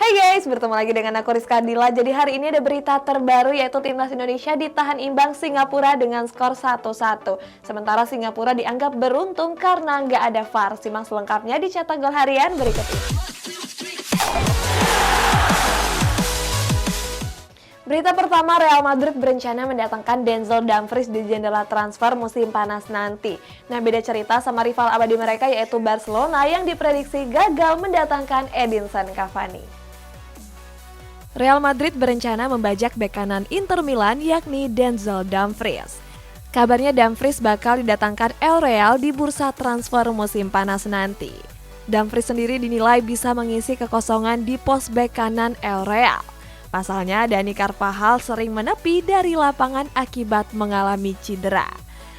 Hai guys, bertemu lagi dengan aku Rizka Dila. Jadi hari ini ada berita terbaru yaitu Timnas Indonesia ditahan imbang Singapura dengan skor 1-1. Sementara Singapura dianggap beruntung karena nggak ada VAR. Simak selengkapnya di Cetak Gol Harian berikut ini. Berita pertama, Real Madrid berencana mendatangkan Denzel Dumfries di jendela transfer musim panas nanti. Nah, beda cerita sama rival abadi mereka yaitu Barcelona yang diprediksi gagal mendatangkan Edinson Cavani. Real Madrid berencana membajak bek kanan Inter Milan yakni Denzel Dumfries. Kabarnya Dumfries bakal didatangkan El Real di bursa transfer musim panas nanti. Dumfries sendiri dinilai bisa mengisi kekosongan di pos bek kanan El Real. Pasalnya Dani Carvajal sering menepi dari lapangan akibat mengalami cedera.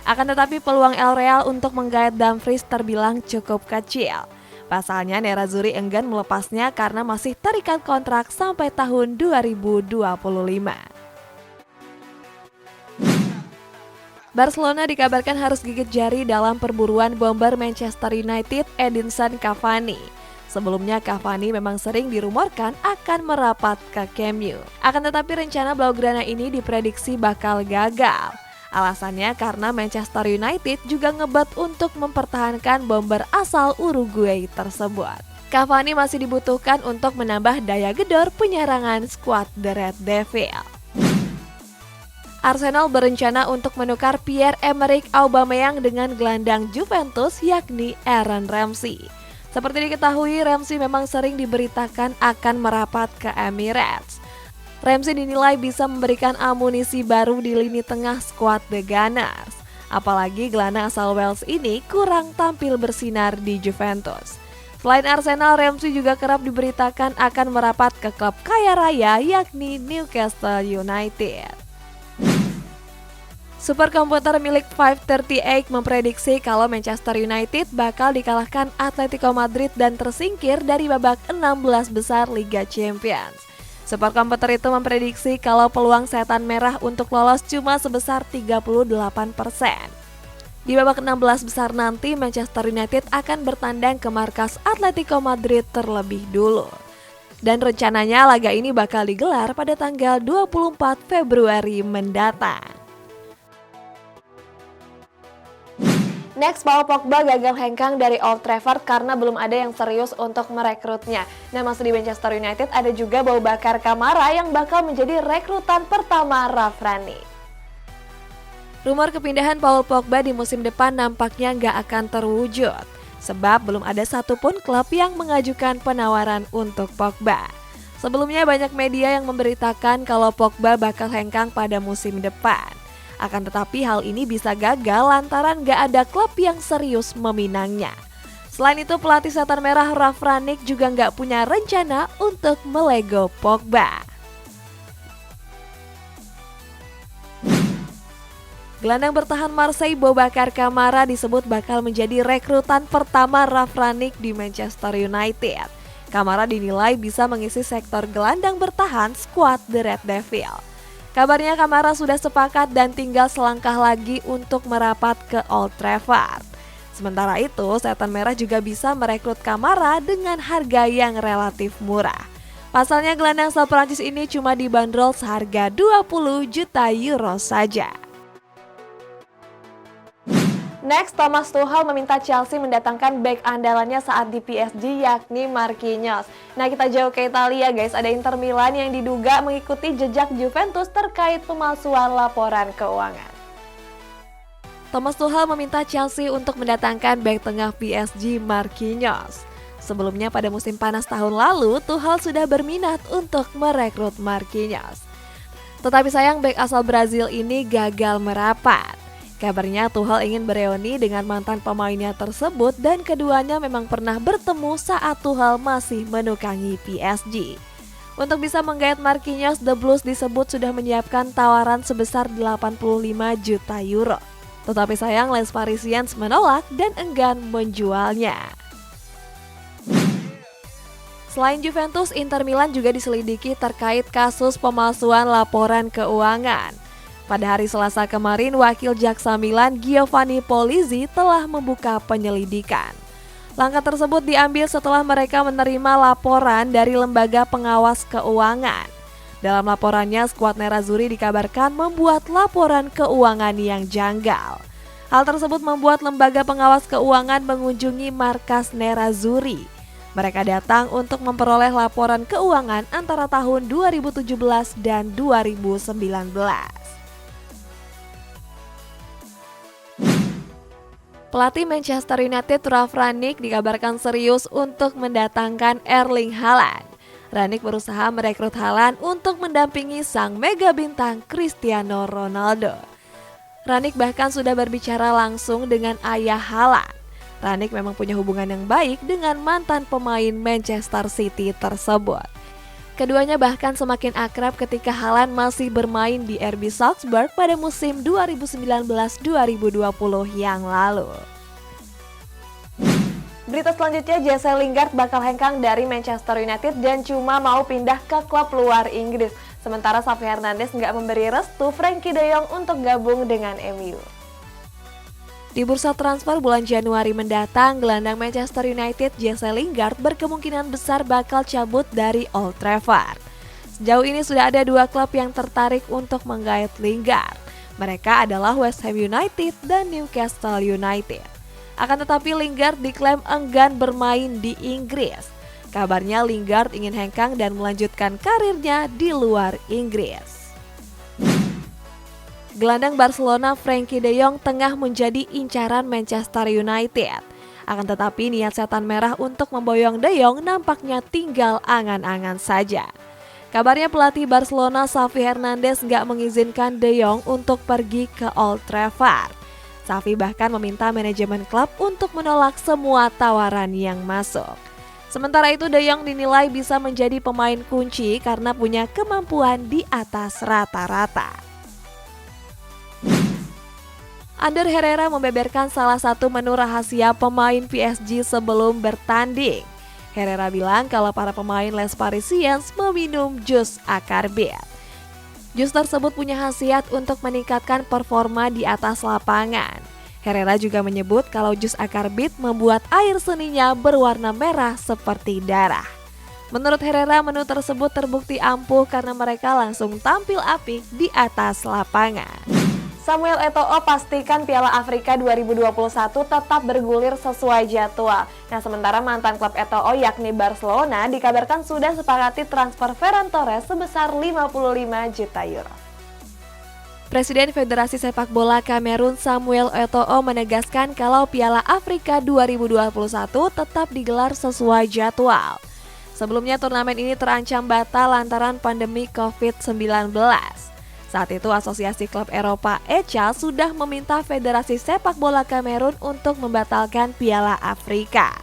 Akan tetapi peluang El Real untuk menggait Dumfries terbilang cukup kecil. Pasalnya Nerazzurri enggan melepasnya karena masih terikat kontrak sampai tahun 2025. Barcelona dikabarkan harus gigit jari dalam perburuan bomber Manchester United Edinson Cavani. Sebelumnya Cavani memang sering dirumorkan akan merapat ke Camp Nou. Akan tetapi rencana Blaugrana ini diprediksi bakal gagal. Alasannya karena Manchester United juga ngebet untuk mempertahankan bomber asal Uruguay tersebut. Cavani masih dibutuhkan untuk menambah daya gedor penyerangan skuad The Red Devil. Arsenal berencana untuk menukar Pierre-Emerick Aubameyang dengan gelandang Juventus yakni Aaron Ramsey. Seperti diketahui, Ramsey memang sering diberitakan akan merapat ke Emirates. Ramsey dinilai bisa memberikan amunisi baru di lini tengah skuad The Gunners. Apalagi gelandang asal Wales ini kurang tampil bersinar di Juventus. Selain Arsenal, Ramsey juga kerap diberitakan akan merapat ke klub kaya raya yakni Newcastle United. Superkomputer milik 538 memprediksi kalau Manchester United bakal dikalahkan Atletico Madrid dan tersingkir dari babak 16 besar Liga Champions. Superkomputer itu memprediksi kalau peluang setan merah untuk lolos cuma sebesar 38%. Di babak 16 besar nanti Manchester United akan bertandang ke markas Atletico Madrid terlebih dulu. Dan rencananya laga ini bakal digelar pada tanggal 24 Februari mendatang. Next, Paul Pogba gagal hengkang dari Old Trafford karena belum ada yang serius untuk merekrutnya. Nah, masih di Manchester United ada juga Boubacar Kamara yang bakal menjadi rekrutan pertama Ralf Rangnick. Rumor kepindahan Paul Pogba di musim depan nampaknya nggak akan terwujud, sebab belum ada satupun klub yang mengajukan penawaran untuk Pogba. Sebelumnya banyak media yang memberitakan kalau Pogba bakal hengkang pada musim depan. Akan tetapi hal ini bisa gagal lantaran gak ada klub yang serius meminangnya. Selain itu pelatih setan merah Ralf Rangnick juga gak punya rencana untuk melego Pogba. Gelandang bertahan Marseille Boubacar Kamara disebut bakal menjadi rekrutan pertama Ralf Rangnick di Manchester United. Kamara dinilai bisa mengisi sektor gelandang bertahan skuad The Red Devil. Kabarnya Kamara sudah sepakat dan tinggal selangkah lagi untuk merapat ke Old Trafford. Sementara itu, setan merah juga bisa merekrut Kamara dengan harga yang relatif murah. Pasalnya gelandang asal Prancis ini cuma dibanderol seharga 20 juta euro saja. Next, Thomas Tuchel meminta Chelsea mendatangkan bek andalannya saat di PSG yakni Marquinhos. Nah, kita jauh ke Italia guys, ada Inter Milan yang diduga mengikuti jejak Juventus terkait pemalsuan laporan keuangan. Thomas Tuchel meminta Chelsea untuk mendatangkan bek tengah PSG Marquinhos. Sebelumnya pada musim panas tahun lalu, Tuchel sudah berminat untuk merekrut Marquinhos. Tetapi sayang bek asal Brazil ini gagal merapat. Kabarnya Tuchel ingin bereuni dengan mantan pemainnya tersebut dan keduanya memang pernah bertemu saat Tuchel masih menukangi PSG. Untuk bisa menggait Marquinhos, The Blues disebut sudah menyiapkan tawaran sebesar 85 juta euro. Tetapi sayang Les Parisiens menolak dan enggan menjualnya. Selain Juventus, Inter Milan juga diselidiki terkait kasus pemalsuan laporan keuangan. Pada hari Selasa kemarin, wakil jaksa Milan Giovanni Polizzi telah membuka penyelidikan. Langkah tersebut diambil setelah mereka menerima laporan dari lembaga pengawas keuangan. Dalam laporannya, skuad Nerazzurri dikabarkan membuat laporan keuangan yang janggal. Hal tersebut membuat lembaga pengawas keuangan mengunjungi markas Nerazzurri. Mereka datang untuk memperoleh laporan keuangan antara tahun 2017 dan 2019. Pelatih Manchester United Ralf Rangnick dikabarkan serius untuk mendatangkan Erling Haaland. Rangnick berusaha merekrut Haaland untuk mendampingi sang mega bintang Cristiano Ronaldo. Rangnick bahkan sudah berbicara langsung dengan ayah Haaland. Rangnick memang punya hubungan yang baik dengan mantan pemain Manchester City tersebut. Keduanya bahkan semakin akrab ketika Haaland masih bermain di RB Salzburg pada musim 2019-2020 yang lalu. Berita selanjutnya, Jesse Lingard bakal hengkang dari Manchester United dan cuma mau pindah ke klub luar Inggris. Sementara Xavi Hernandez nggak memberi restu Frenkie de Jong untuk gabung dengan MU. Di bursa transfer bulan Januari mendatang, gelandang Manchester United Jesse Lingard berkemungkinan besar bakal cabut dari Old Trafford. Sejauh ini sudah ada 2 klub yang tertarik untuk menggait Lingard. Mereka adalah West Ham United dan Newcastle United. Akan tetapi Lingard diklaim enggan bermain di Inggris. Kabarnya Lingard ingin hengkang dan melanjutkan karirnya di luar Inggris. Gelandang Barcelona Frenkie de Jong tengah menjadi incaran Manchester United. Akan tetapi niat setan merah untuk memboyong de Jong nampaknya tinggal angan-angan saja. Kabarnya pelatih Barcelona Xavi Hernandez nggak mengizinkan de Jong untuk pergi ke Old Trafford. Xavi bahkan meminta manajemen klub untuk menolak semua tawaran yang masuk. Sementara itu de Jong dinilai bisa menjadi pemain kunci karena punya kemampuan di atas rata-rata. Ander Herrera membeberkan salah satu menu rahasia pemain PSG sebelum bertanding. Herrera bilang kalau para pemain Les Parisiens meminum jus akarbit. Jus tersebut punya khasiat untuk meningkatkan performa di atas lapangan. Herrera juga menyebut kalau jus akarbit membuat air seninya berwarna merah seperti darah. Menurut Herrera, menu tersebut terbukti ampuh karena mereka langsung tampil apik di atas lapangan. Samuel Eto'o pastikan Piala Afrika 2021 tetap bergulir sesuai jadwal. Nah, sementara mantan klub Eto'o yakni Barcelona dikabarkan sudah sepakati transfer Ferran Torres sebesar 55 juta euro. Presiden Federasi Sepak Bola Kamerun Samuel Eto'o menegaskan kalau Piala Afrika 2021 tetap digelar sesuai jadwal. Sebelumnya turnamen ini terancam batal lantaran pandemi COVID-19. Saat itu Asosiasi Klub Eropa ECA sudah meminta Federasi Sepak Bola Kamerun untuk membatalkan Piala Afrika.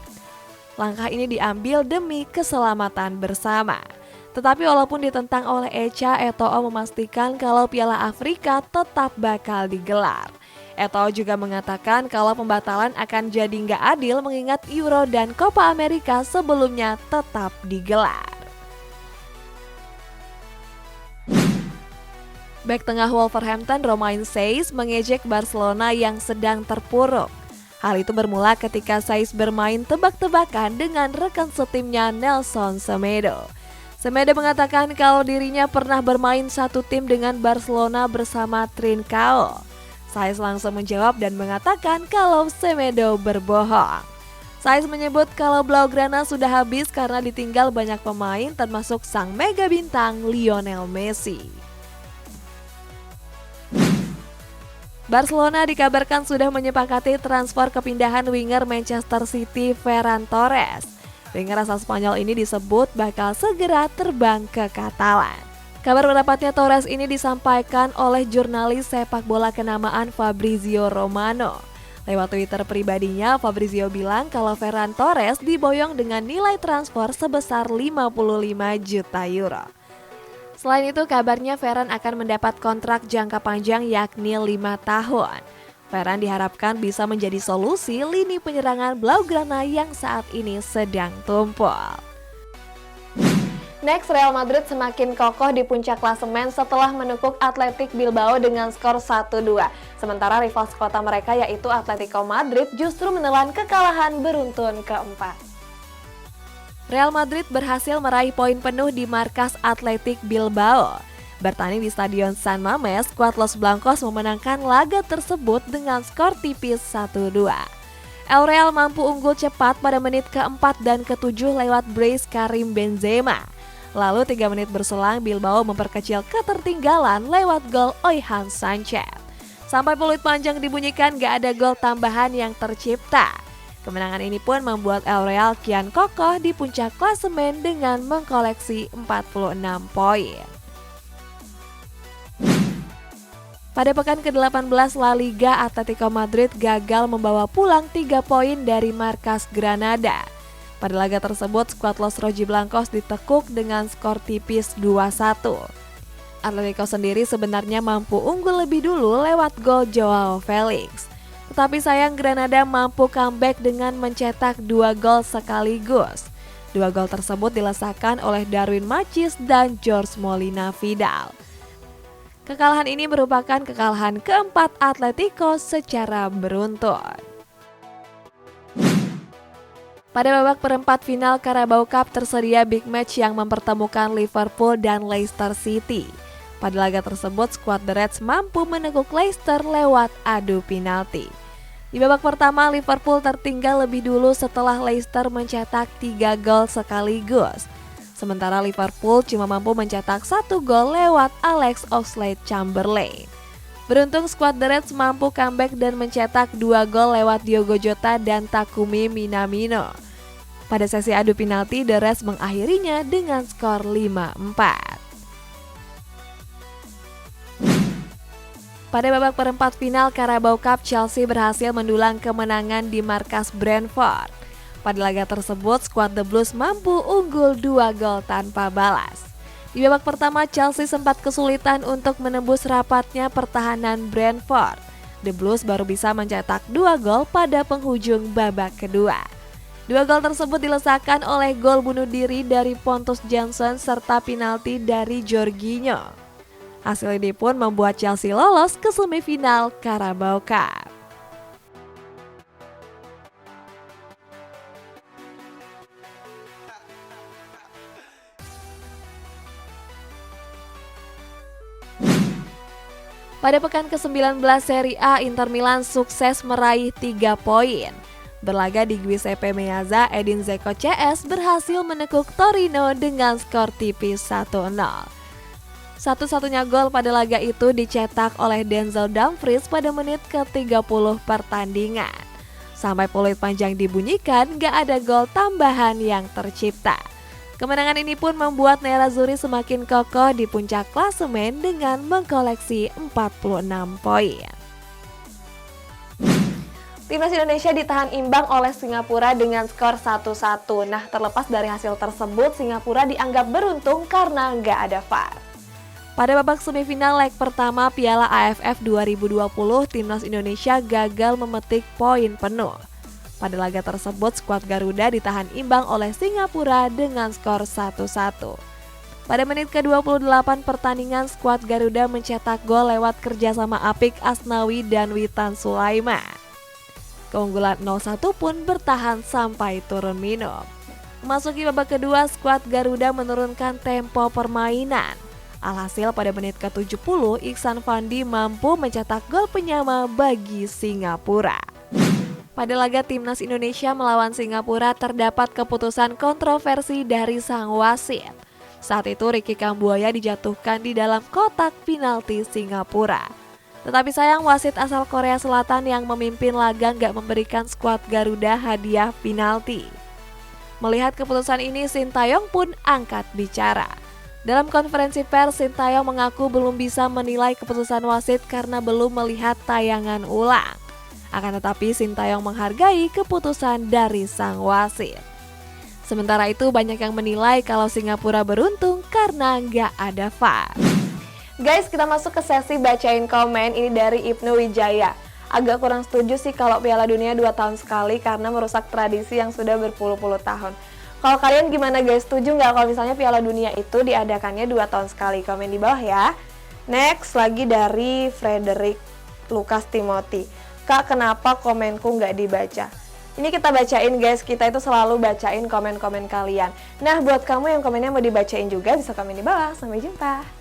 Langkah ini diambil demi keselamatan bersama. Tetapi walaupun ditentang oleh ECA, Eto'o memastikan kalau Piala Afrika tetap bakal digelar. Eto'o juga mengatakan kalau pembatalan akan jadi nggak adil mengingat Euro dan Copa America sebelumnya tetap digelar. Bek tengah Wolverhampton Romain Saiss mengejek Barcelona yang sedang terpuruk. Hal itu bermula ketika Saiss bermain tebak-tebakan dengan rekan setimnya Nelson Semedo. Semedo mengatakan kalau dirinya pernah bermain satu tim dengan Barcelona bersama Trincao. Saiss langsung menjawab dan mengatakan kalau Semedo berbohong. Saiss menyebut kalau Blaugrana sudah habis karena ditinggal banyak pemain termasuk sang mega bintang Lionel Messi. Barcelona dikabarkan sudah menyepakati transfer kepindahan winger Manchester City Ferran Torres. Winger asal Spanyol ini disebut bakal segera terbang ke Katalan. Kabar pendapatnya Torres ini disampaikan oleh jurnalis sepak bola kenamaan Fabrizio Romano. Lewat Twitter pribadinya, Fabrizio bilang kalau Ferran Torres diboyong dengan nilai transfer sebesar 55 juta euro. Selain itu, kabarnya Ferran akan mendapat kontrak jangka panjang yakni 5 tahun. Ferran diharapkan bisa menjadi solusi lini penyerangan Blaugrana yang saat ini sedang tumpul. Next, Real Madrid semakin kokoh di puncak klasemen setelah menukuk Athletic Bilbao dengan skor 1-2. Sementara rival sekota mereka yaitu Atletico Madrid justru menelan kekalahan beruntun keempat. Real Madrid berhasil meraih poin penuh di markas Athletic Bilbao. Bertanding di Stadion San Mamés, skuad Los Blancos memenangkan laga tersebut dengan skor tipis 1-2. El Real mampu unggul cepat pada menit keempat dan ketujuh lewat brace Karim Benzema. Lalu 3 menit berselang Bilbao memperkecil ketertinggalan lewat gol Oihan Sanchez. Sampai peluit panjang dibunyikan gak ada gol tambahan yang tercipta. Kemenangan ini pun membuat El Real kian kokoh di puncak klasemen dengan mengkoleksi 46 poin. Pada pekan ke-18 La Liga, Atletico Madrid gagal membawa pulang 3 poin dari markas Granada. Pada laga tersebut, skuad Los Rojiblancos ditekuk dengan skor tipis 2-1. Atletico sendiri sebenarnya mampu unggul lebih dulu lewat gol Joao Felix. Tetapi sayang Granada mampu comeback dengan mencetak 2 gol sekaligus. 2 gol tersebut dilesakan oleh Darwin Machís dan George Molina Vidal. Kekalahan ini merupakan kekalahan keempat Atletico secara beruntun. Pada babak perempat final Carabao Cup tersedia big match yang mempertemukan Liverpool dan Leicester City. Pada laga tersebut, skuad The Reds mampu menekuk Leicester lewat adu penalti. Di babak pertama, Liverpool tertinggal lebih dulu setelah Leicester mencetak 3 gol sekaligus. Sementara Liverpool cuma mampu mencetak 1 gol lewat Alex Oxlade-Chamberlain. Beruntung skuad The Reds mampu comeback dan mencetak 2 gol lewat Diogo Jota dan Takumi Minamino. Pada sesi adu penalti, The Reds mengakhirinya dengan skor 5-4. Pada babak perempat final Carabao Cup, Chelsea berhasil mendulang kemenangan di markas Brentford. Pada laga tersebut, skuad The Blues mampu unggul 2 gol tanpa balas. Di babak pertama, Chelsea sempat kesulitan untuk menembus rapatnya pertahanan Brentford. The Blues baru bisa mencetak 2 gol pada penghujung babak kedua. 2 gol tersebut dilesakan oleh gol bunuh diri dari Pontus Jansson serta penalti dari Jorginho. Hasil ini pun membuat Chelsea lolos ke semifinal Carabao Cup. Pada pekan ke-19 Serie A, Inter Milan sukses meraih 3 poin. Berlaga di Giuseppe Meazza, Edin Dzeko CS berhasil menekuk Torino dengan skor tipis 1-0. Satu-satunya gol pada laga itu dicetak oleh Denzel Dumfries pada menit ke-30 pertandingan. Sampai peluit panjang dibunyikan, gak ada gol tambahan yang tercipta. Kemenangan ini pun membuat Nerazzurri semakin kokoh di puncak klasemen dengan mengkoleksi 46 poin. Timnas Indonesia ditahan imbang oleh Singapura dengan skor 1-1. Nah, terlepas dari hasil tersebut, Singapura dianggap beruntung karena nggak ada VAR. Pada babak semifinal leg pertama Piala AFF 2020, Timnas Indonesia gagal memetik poin penuh. Pada laga tersebut, skuad Garuda ditahan imbang oleh Singapura dengan skor 1-1. Pada menit ke-28 pertandingan, skuad Garuda mencetak gol lewat kerjasama apik Asnawi dan Witan Sulaiman. Keunggulan 0-1 pun bertahan sampai turun minum. Memasuki babak kedua, skuad Garuda menurunkan tempo permainan. Alhasil pada menit ke-70, Iksan Fandi mampu mencetak gol penyama bagi Singapura. Pada laga Timnas Indonesia melawan Singapura terdapat keputusan kontroversi dari sang wasit. Saat itu Ricky Kambuaya dijatuhkan di dalam kotak penalti Singapura. Tetapi sayang wasit asal Korea Selatan yang memimpin laga nggak memberikan skuad Garuda hadiah penalti. Melihat keputusan ini, Sintayong pun angkat bicara. Dalam konferensi pers, Sintayong mengaku belum bisa menilai keputusan wasit karena belum melihat tayangan ulang. Akan tetapi Sintayong menghargai keputusan dari sang wasit. Sementara itu banyak yang menilai kalau Singapura beruntung karena nggak ada VAR. Guys, kita masuk ke sesi bacain komen ini dari Ibnu Wijaya. Agak kurang setuju sih kalau Piala Dunia 2 tahun sekali karena merusak tradisi yang sudah berpuluh-puluh tahun. Kalau kalian gimana guys? Setuju nggak kalau misalnya Piala Dunia itu diadakannya 2 tahun sekali? Komen di bawah ya. Next, lagi dari Frederick Lucas Timothy. Kak, kenapa komenku nggak dibaca? Ini kita bacain guys, kita itu selalu bacain komen-komen kalian. Nah, buat kamu yang komennya mau dibacain juga, bisa komen di bawah. Sampai jumpa!